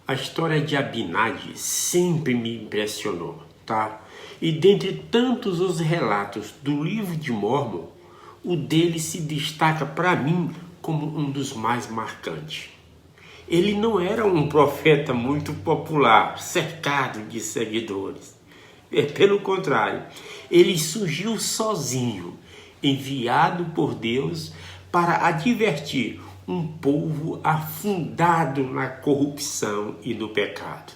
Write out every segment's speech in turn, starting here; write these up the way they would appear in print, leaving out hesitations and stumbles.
A história de Abinadi sempre me impressionou, tá? E dentre tantos os relatos do livro de Mórmon, o dele se destaca para mim como um dos mais marcantes. Ele não era um profeta muito popular, cercado de seguidores. Pelo contrário, ele surgiu sozinho, enviado por Deus para advertir um povo afundado na corrupção e no pecado.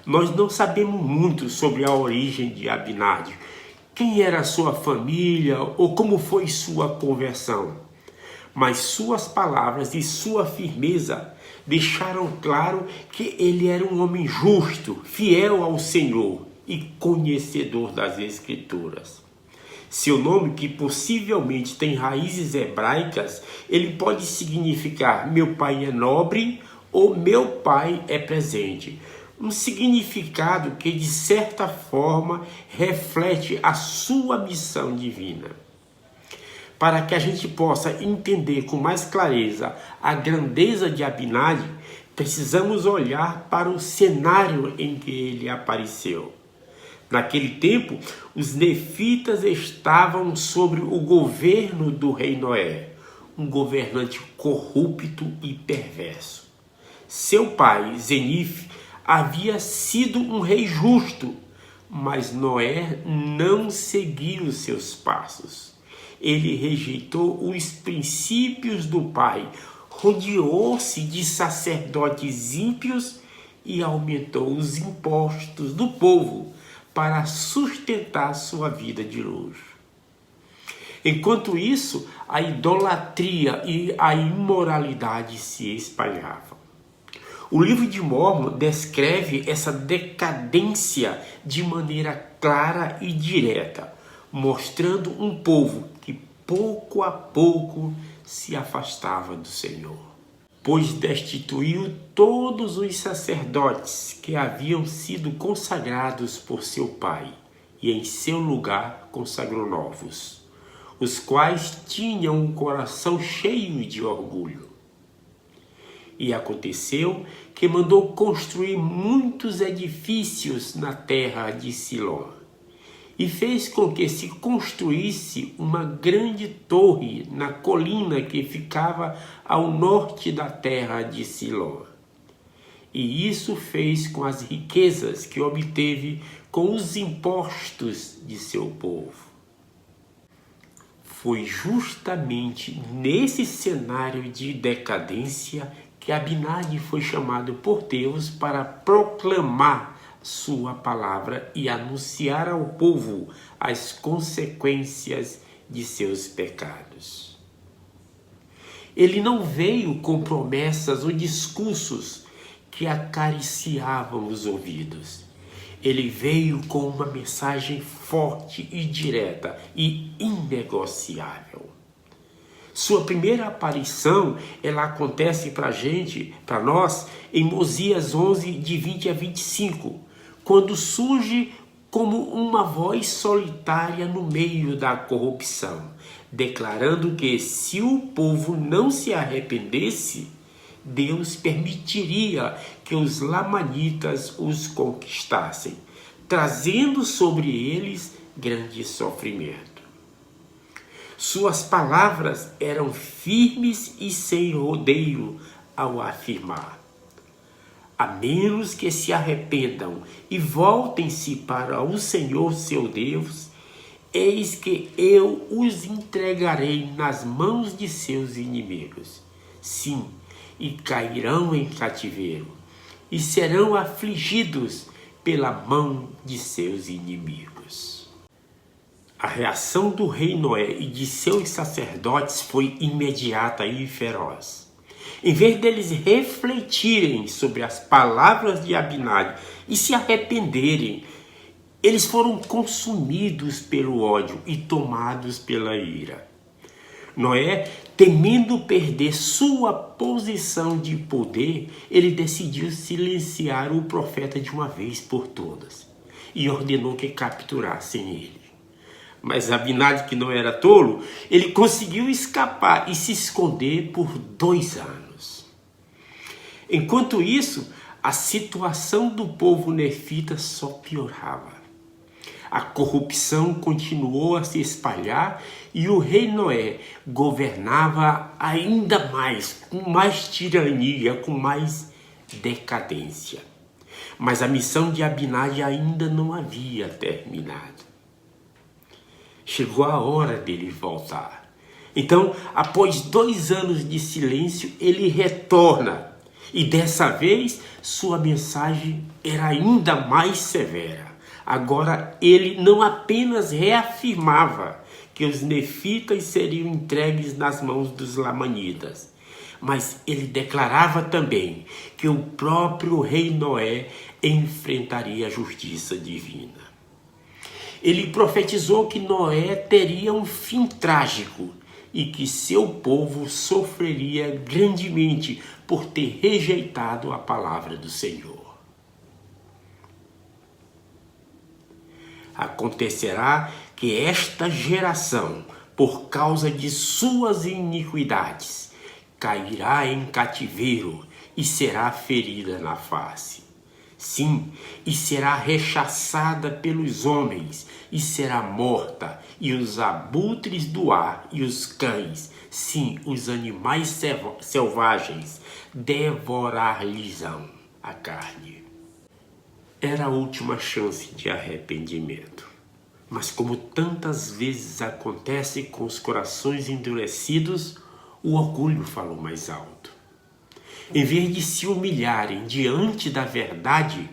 Nós não sabemos muito sobre a origem de Abinadi, quem era sua família ou como foi sua conversão. Mas suas palavras e sua firmeza deixaram claro que ele era um homem justo, fiel ao Senhor e conhecedor das Escrituras. Seu nome, que possivelmente tem raízes hebraicas, ele pode significar meu pai é nobre ou meu pai é presente. Um significado que de certa forma reflete a sua missão divina. Para que a gente possa entender com mais clareza a grandeza de Abinadi, precisamos olhar para o cenário em que ele apareceu. Naquele tempo, os nefitas estavam sobre o governo do rei Noé, um governante corrupto e perverso. Seu pai, Zenif, havia sido um rei justo, mas Noé não seguiu seus passos. Ele rejeitou os princípios do pai, rodeou-se de sacerdotes ímpios e aumentou os impostos do povo para sustentar sua vida de luxo. Enquanto isso, a idolatria e a imoralidade se espalhavam. O livro de Mórmon descreve essa decadência de maneira clara e direta, mostrando um povo que pouco a pouco se afastava do Senhor. Pois destituiu todos os sacerdotes que haviam sido consagrados por seu pai, e em seu lugar consagrou novos, os quais tinham um coração cheio de orgulho. E aconteceu que mandou construir muitos edifícios na terra de Siló, e fez com que se construísse uma grande torre na colina que ficava ao norte da terra de Siló. E isso fez com as riquezas que obteve com os impostos de seu povo. Foi justamente nesse cenário de decadência que Abinadi foi chamado por Deus para proclamar sua palavra e anunciar ao povo as consequências de seus pecados. Ele não veio com promessas ou discursos que acariciavam os ouvidos. Ele veio com uma mensagem forte e direta e inegociável. Sua primeira aparição, ela acontece para nós, em Mosias 11, de 20 a 25, quando surge como uma voz solitária no meio da corrupção, declarando que se o povo não se arrependesse, Deus permitiria que os lamanitas os conquistassem, trazendo sobre eles grande sofrimento. Suas palavras eram firmes e sem rodeio ao afirmar: a menos que se arrependam e voltem-se para o Senhor seu Deus, eis que eu os entregarei nas mãos de seus inimigos. Sim, e cairão em cativeiro, e serão afligidos pela mão de seus inimigos. A reação do rei Noé e de seus sacerdotes foi imediata e feroz. Em vez deles refletirem sobre as palavras de Abinadi e se arrependerem, eles foram consumidos pelo ódio e tomados pela ira. Noé, temendo perder sua posição de poder, ele decidiu silenciar o profeta de uma vez por todas e ordenou que capturassem ele. Mas Abinadi, que não era tolo, ele conseguiu escapar e se esconder por 2 anos. Enquanto isso, a situação do povo nefita só piorava. A corrupção continuou a se espalhar e o rei Noé governava ainda mais, com mais tirania, com mais decadência. Mas a missão de Abinadi ainda não havia terminado. Chegou a hora dele voltar. Então, após 2 anos de silêncio, ele retorna. E dessa vez, sua mensagem era ainda mais severa. Agora, ele não apenas reafirmava que os nefitas seriam entregues nas mãos dos lamanitas, mas ele declarava também que o próprio rei Noé enfrentaria a justiça divina. Ele profetizou que Noé teria um fim trágico e que seu povo sofreria grandemente por ter rejeitado a palavra do Senhor. Acontecerá que esta geração, por causa de suas iniquidades, cairá em cativeiro e será ferida na face. Sim, e será rechaçada pelos homens, e será morta, e os abutres do ar e os cães, sim, os animais selvagens, devorar-lhes-ão a carne. Era a última chance de arrependimento. Mas como tantas vezes acontece com os corações endurecidos, o orgulho falou mais alto. Em vez de se humilharem diante da verdade,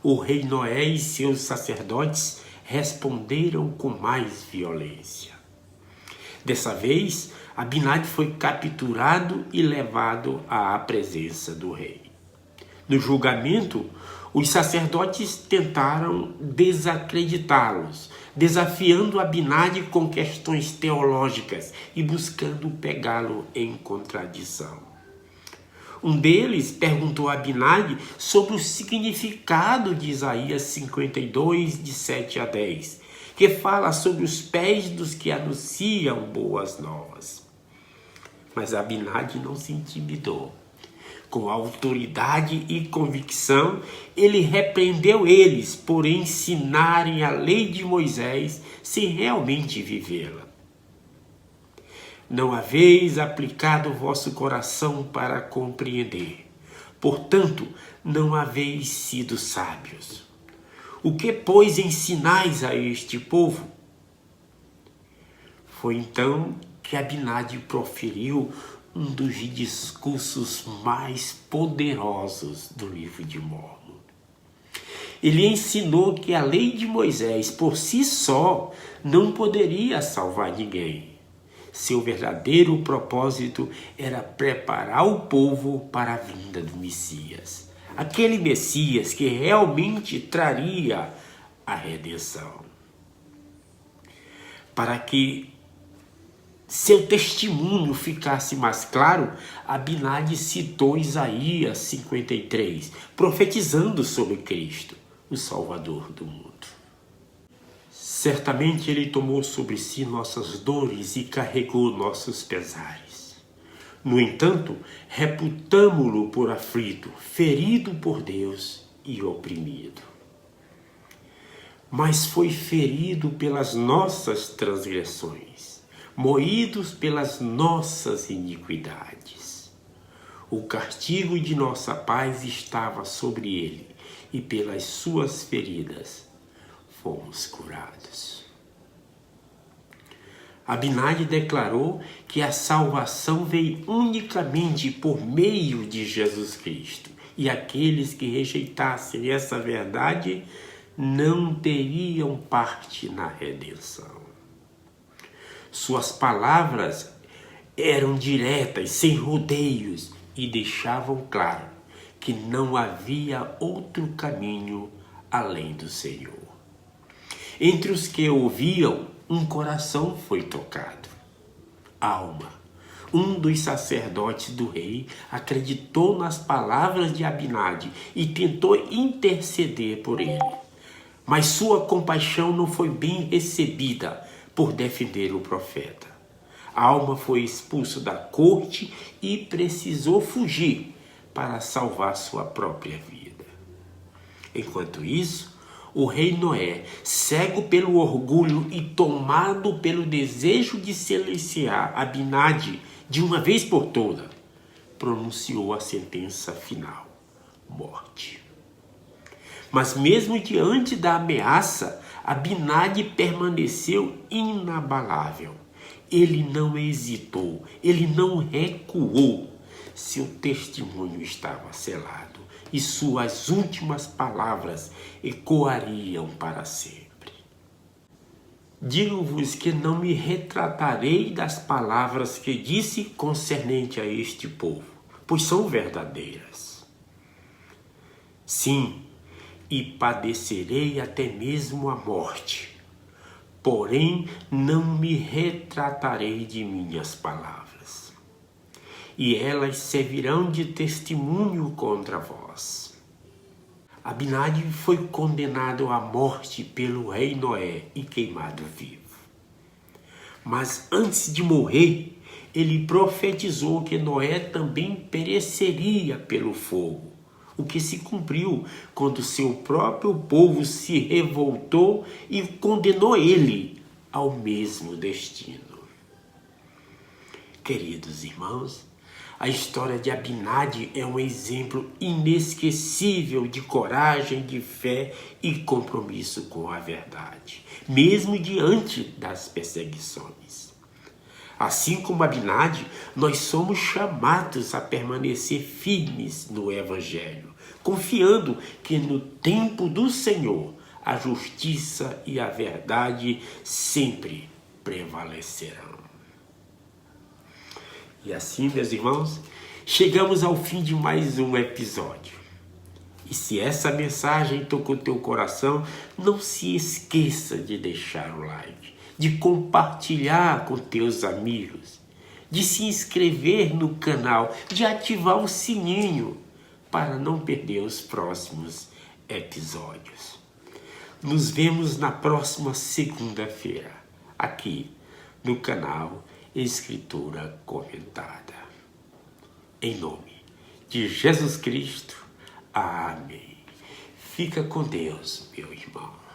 o rei Noé e seus sacerdotes responderam com mais violência. Dessa vez, Abinadi foi capturado e levado à presença do rei. No julgamento, os sacerdotes tentaram desacreditá-los, desafiando Abinadi com questões teológicas e buscando pegá-lo em contradição. Um deles perguntou a Abinadi sobre o significado de Isaías 52, de 7 a 10, que fala sobre os pés dos que anunciam boas novas. Mas Abinadi não se intimidou. Com autoridade e convicção, ele repreendeu eles por ensinarem a lei de Moisés sem realmente vivê-la. Não haveis aplicado o vosso coração para compreender. Portanto, não haveis sido sábios. O que, pois, ensinais a este povo? Foi então que Abinadi proferiu um dos discursos mais poderosos do livro de Mórmon. Ele ensinou que a lei de Moisés, por si só, não poderia salvar ninguém. Seu verdadeiro propósito era preparar o povo para a vinda do Messias. Aquele Messias que realmente traria a redenção. Para que seu testemunho ficasse mais claro, Abinadi citou Isaías 53, profetizando sobre Cristo, o Salvador do mundo. Certamente ele tomou sobre si nossas dores e carregou nossos pesares. No entanto, reputamo-lo por aflito, ferido por Deus e oprimido. Mas foi ferido pelas nossas transgressões, moídos pelas nossas iniquidades. O castigo de nossa paz estava sobre ele, e pelas suas feridas fomos curados. Abinadi declarou que a salvação veio unicamente por meio de Jesus Cristo, e aqueles que rejeitassem essa verdade não teriam parte na redenção. Suas palavras eram diretas, sem rodeios, e deixavam claro que não havia outro caminho além do Senhor. Entre os que ouviam, um coração foi tocado. Alma, um dos sacerdotes do rei, acreditou nas palavras de Abinadi e tentou interceder por ele. Mas sua compaixão não foi bem recebida por defender o profeta. Alma foi expulso da corte e precisou fugir para salvar sua própria vida. Enquanto isso, o rei Noé, cego pelo orgulho e tomado pelo desejo de silenciar Abinadi de uma vez por toda, pronunciou a sentença final: morte. Mas mesmo diante da ameaça, Abinadi permaneceu inabalável. Ele não hesitou, ele não recuou. Seu testemunho estava selado e suas últimas palavras ecoariam para sempre. Digo-vos que não me retratarei das palavras que disse concernente a este povo, pois são verdadeiras. Sim, e padecerei até mesmo a morte, porém não me retratarei de minhas palavras, e elas servirão de testemunho contra vós. Abinadi foi condenado à morte pelo rei Noé e queimado vivo. Mas antes de morrer, ele profetizou que Noé também pereceria pelo fogo, o que se cumpriu quando seu próprio povo se revoltou e condenou ele ao mesmo destino. Queridos irmãos, a história de Abinadi é um exemplo inesquecível de coragem, de fé e compromisso com a verdade, mesmo diante das perseguições. Assim como Abinadi, nós somos chamados a permanecer firmes no Evangelho, confiando que no tempo do Senhor a justiça e a verdade sempre prevalecerão. E assim, meus irmãos, chegamos ao fim de mais um episódio. E se essa mensagem tocou teu coração, não se esqueça de deixar o like, de compartilhar com teus amigos, de se inscrever no canal, de ativar o sininho para não perder os próximos episódios. Nos vemos na próxima segunda-feira, aqui no canal Escritura Comentada. Em nome de Jesus Cristo, amém. Fica com Deus, meu irmão.